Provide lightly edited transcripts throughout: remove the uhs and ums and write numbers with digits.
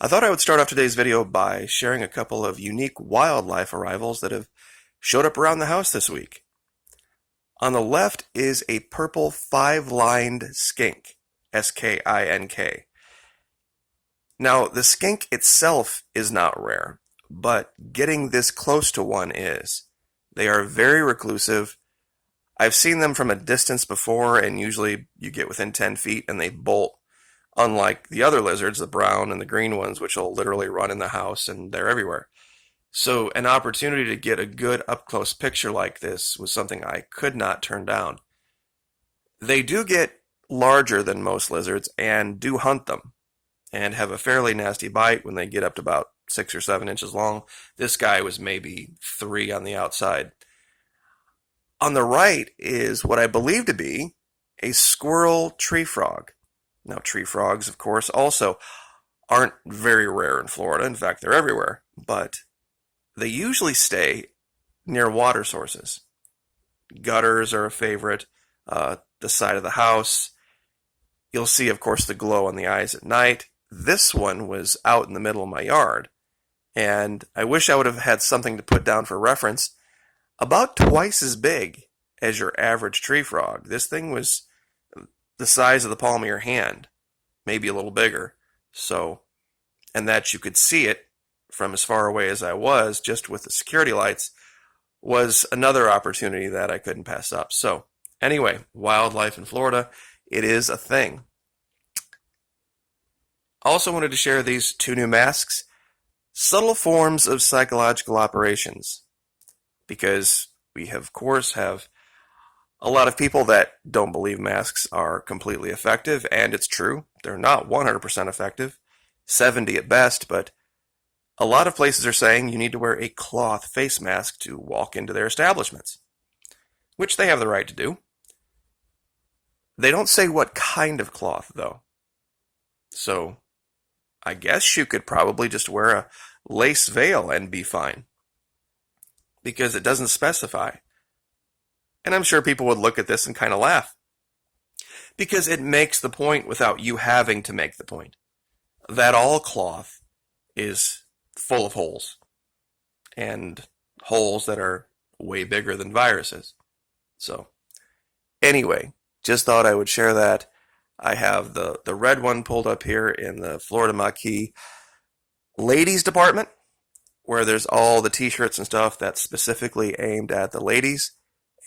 I thought I would start off today's video by sharing a couple of unique wildlife arrivals that have showed up around the house this week. On the left is a purple five-lined skink, S-K-I-N-K. Now, the skink itself is not rare, but getting this close to one is. They are very reclusive. I've seen them from a distance before, and usually you get within 10 feet and they bolt. Unlike the other lizards, the brown and the green ones, which will literally run in the house and they're everywhere. So an opportunity to get a good up-close picture like this was something I could not turn down. They do get larger than most lizards and do hunt them and have a fairly nasty bite when they get up to about 6 or 7 inches long. This guy was maybe 3 on the outside. On the right is what I believe to be a squirrel tree frog. Now, tree frogs, of course, also aren't very rare in Florida. In fact, they're everywhere. But they usually stay near water sources. Gutters are a favorite, the side of the house. You'll see, of course, the glow on the eyes at night. This one was out in the middle of my yard. And I wish I would have had something to put down for reference. About twice as big as your average tree frog. This thing was the size of the palm of your hand, maybe a little bigger. So, and that you could see it from as far away as I was, just with the security lights, was another opportunity that I couldn't pass up. So, anyway, wildlife in Florida, it is a thing. Also wanted to share these 2 new masks, subtle forms of psychological operations, because we, of course, have a lot of people that don't believe masks are completely effective, and it's true. They're not 100% effective, 70 at best, but a lot of places are saying you need to wear a cloth face mask to walk into their establishments, which they have the right to do. They don't say what kind of cloth, though. So I guess you could probably just wear a lace veil and be fine, because it doesn't specify. And I'm sure people would look at this and kind of laugh, because it makes the point without you having to make the point that all cloth is full of holes, and holes that are way bigger than viruses. So anyway, just thought I would share that. I have the red one pulled up here in the Florida Maquis ladies department, where there's all the t-shirts and stuff that's specifically aimed at the ladies.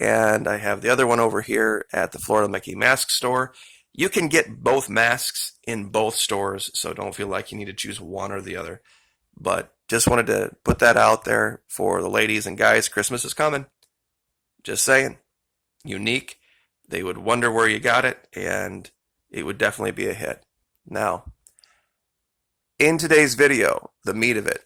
And I have the other one over here at the Florida Maquis mask store. You can get both masks in both stores, so don't feel like you need to choose one or the other. But just wanted to put that out there for the ladies and guys. Christmas is coming. Just saying. Unique. They would wonder where you got it, and it would definitely be a hit. Now, in today's video, the meat of it.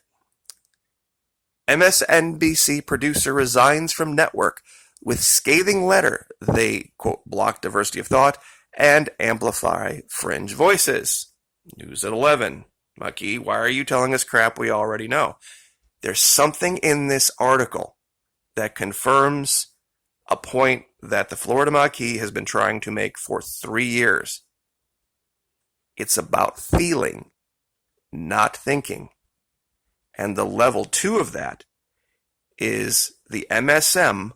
MSNBC producer resigns from network with scathing letter. They, quote, block diversity of thought and amplify fringe voices. News at 11. Maquis, why are you telling us crap we already know? There's something in this article that confirms a point that the Florida Maquis has been trying to make for 3 years. It's about feeling, not thinking. And the level 2 of that is the MSM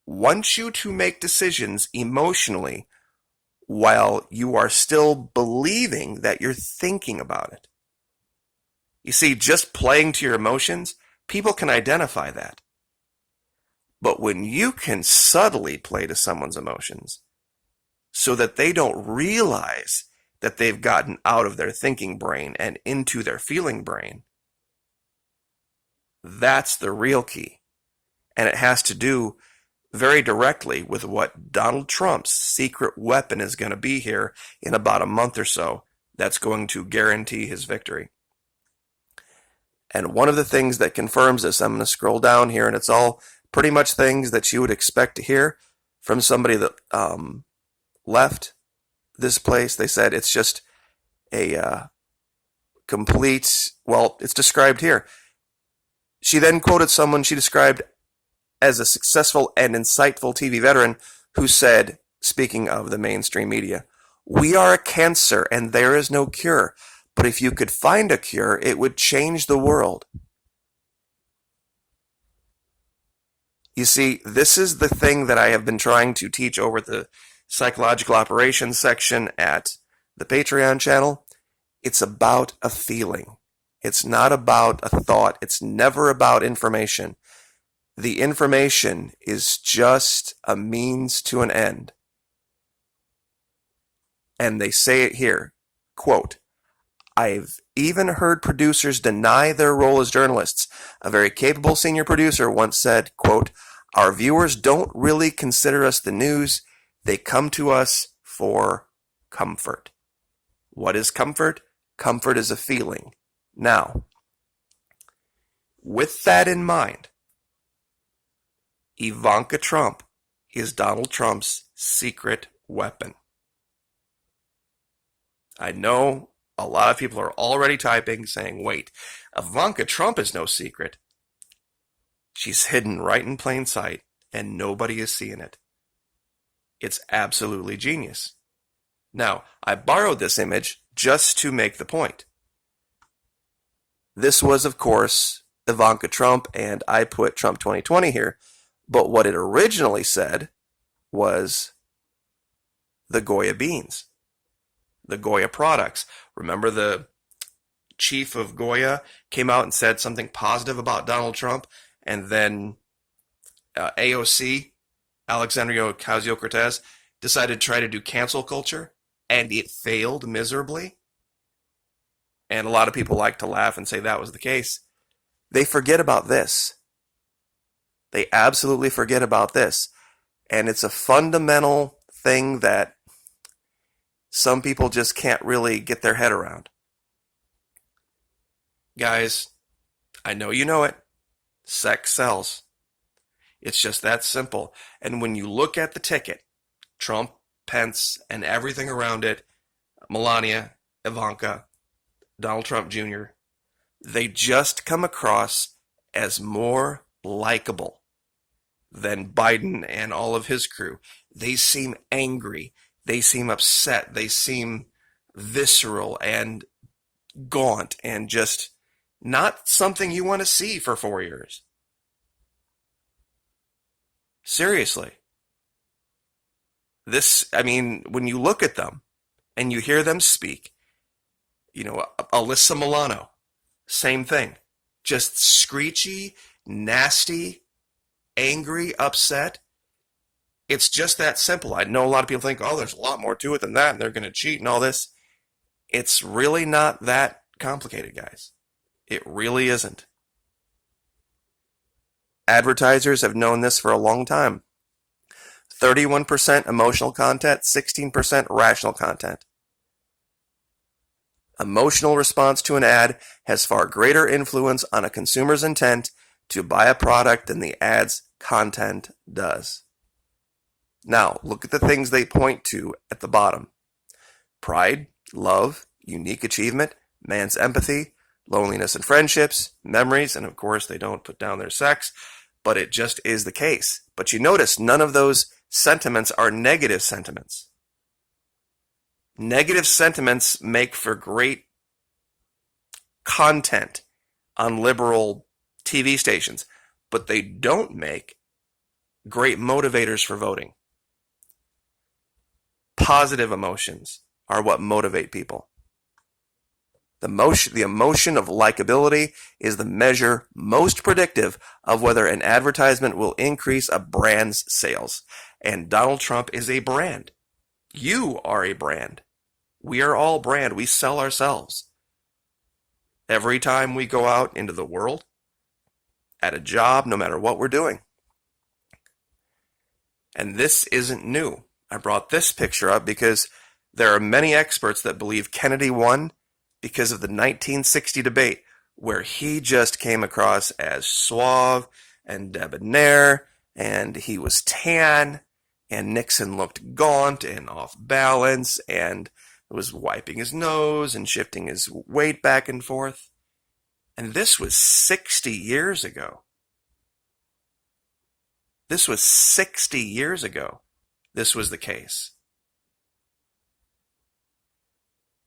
wants you to make decisions emotionally while you are still believing that you're thinking about it. You see, just playing to your emotions, people can identify that. But when you can subtly play to someone's emotions so that they don't realize that they've gotten out of their thinking brain and into their feeling brain, that's the real key. And it has to do very directly with what Donald Trump's secret weapon is going to be here in about a month or so that's going to guarantee his victory. And one of the things that confirms this, I'm going to scroll down here, and it's all pretty much things that you would expect to hear from somebody that left this place. They said it's just a complete, well, it's described here. She then quoted someone she described as a successful and insightful TV veteran who said, speaking of the mainstream media, "We are a cancer and there is no cure, But if you could find a cure, it would change the world. You see, this is the thing that I have been trying to teach over the psychological operations section at the Patreon channel. It's about a feeling. It's not about a thought. It's never about information. The information is just a means to an end. And they say it here, quote, I've even heard producers deny their role as journalists. A very capable senior producer once said, quote, our viewers don't really consider us the news. They come to us for comfort. What is comfort? Comfort is a feeling. Now, with that in mind, Ivanka Trump is Donald Trump's secret weapon. I know a lot of people are already typing saying, wait, Ivanka Trump is no secret. She's hidden right in plain sight and nobody is seeing it. It's absolutely genius. Now, I borrowed this image just to make the point. This was, of course, Ivanka Trump, and I put Trump 2020 here. But what it originally said was the Goya beans, the Goya products. Remember the chief of Goya came out and said something positive about Donald Trump, and then AOC, Alexandria Ocasio-Cortez, decided to try to do cancel culture, and it failed miserably. And a lot of people like to laugh and say that was the case. They forget about this. They absolutely forget about this. And it's a fundamental thing that some people just can't really get their head around. Guys, I know you know it. Sex sells. It's just that simple. And when you look at the ticket, Trump, Pence, and everything around it, Melania, Ivanka, Donald Trump Jr., they just come across as more likable than Biden and all of his crew. They seem angry. They seem upset. They seem visceral and gaunt and just not something you want to see for 4 years. Seriously. When you look at them and you hear them speak, Alyssa Milano, same thing. Just screechy, nasty, angry, upset. It's just that simple. I know a lot of people think, there's a lot more to it than that, and they're going to cheat and all this. It's really not that complicated, guys. It really isn't. Advertisers have known this for a long time. 31% emotional content, 16% rational content. Emotional response to an ad has far greater influence on a consumer's intent to buy a product than the ad's content does. Now, look at the things they point to at the bottom. Pride, love, unique achievement, man's empathy, loneliness and friendships, memories, and of course they don't put down their sex, but it just is the case. But you notice none of those sentiments are negative sentiments. Negative sentiments make for great content on liberal TV stations, but they don't make great motivators for voting. Positive emotions are what motivate people. The emotion of likability is the measure most predictive of whether an advertisement will increase a brand's sales. And Donald Trump is a brand. You are a brand. We are all brand. We sell ourselves. Every time we go out into the world, at a job, no matter what we're doing. And this isn't new. I brought this picture up because there are many experts that believe Kennedy won because of the 1960 debate, where he just came across as suave and debonair, and he was tan, and Nixon looked gaunt and off balance, and was wiping his nose and shifting his weight back and forth. And this was 60 years ago. This was 60 years ago. This was the case.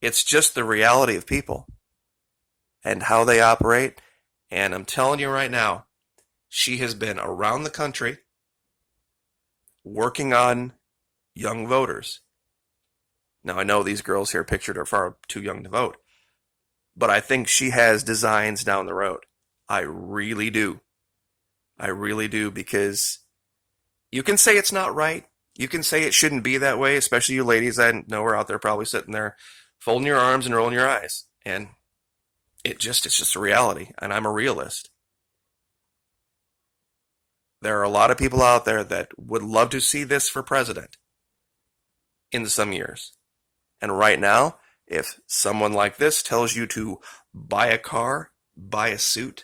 It's just the reality of people and how they operate. And I'm telling you right now, she has been around the country working on young voters. Now, I know these girls here pictured are far too young to vote, but I think she has designs down the road. I really do. I really do, because you can say it's not right. You can say it shouldn't be that way, especially you ladies I know are out there probably sitting there folding your arms and rolling your eyes. And it's just a reality, and I'm a realist. There are a lot of people out there that would love to see this for president in some years. And right now, if someone like this tells you to buy a car, buy a suit,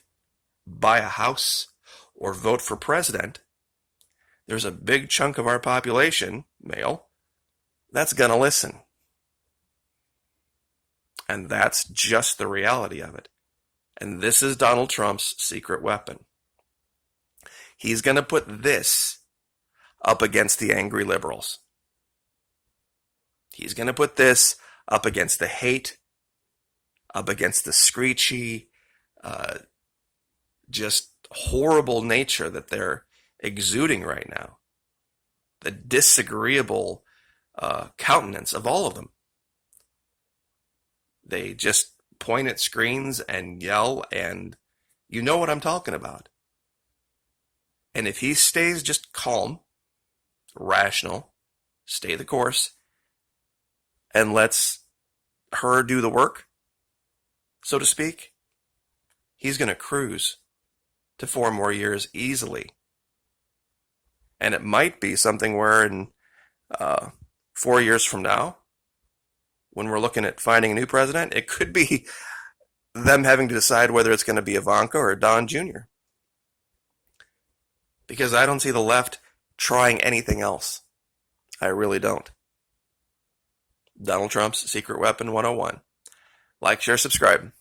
buy a house, or vote for president, there's a big chunk of our population, male, that's going to listen. And that's just the reality of it. And this is Donald Trump's secret weapon. He's going to put this up against the angry liberals. He's going to put this up against the hate, up against the screechy, just horrible nature that they're exuding right now. The disagreeable countenance of all of them. They just point at screens and yell, and you know what I'm talking about. And if he stays just calm, rational, stay the course, and lets her do the work, so to speak, he's going to cruise to 4 more years easily. And it might be something where in 4 years from now, when we're looking at finding a new president, it could be them having to decide whether it's going to be Ivanka or Don Jr. Because I don't see the left trying anything else. I really don't. Donald Trump's Secret Weapon 101. Like, share, subscribe.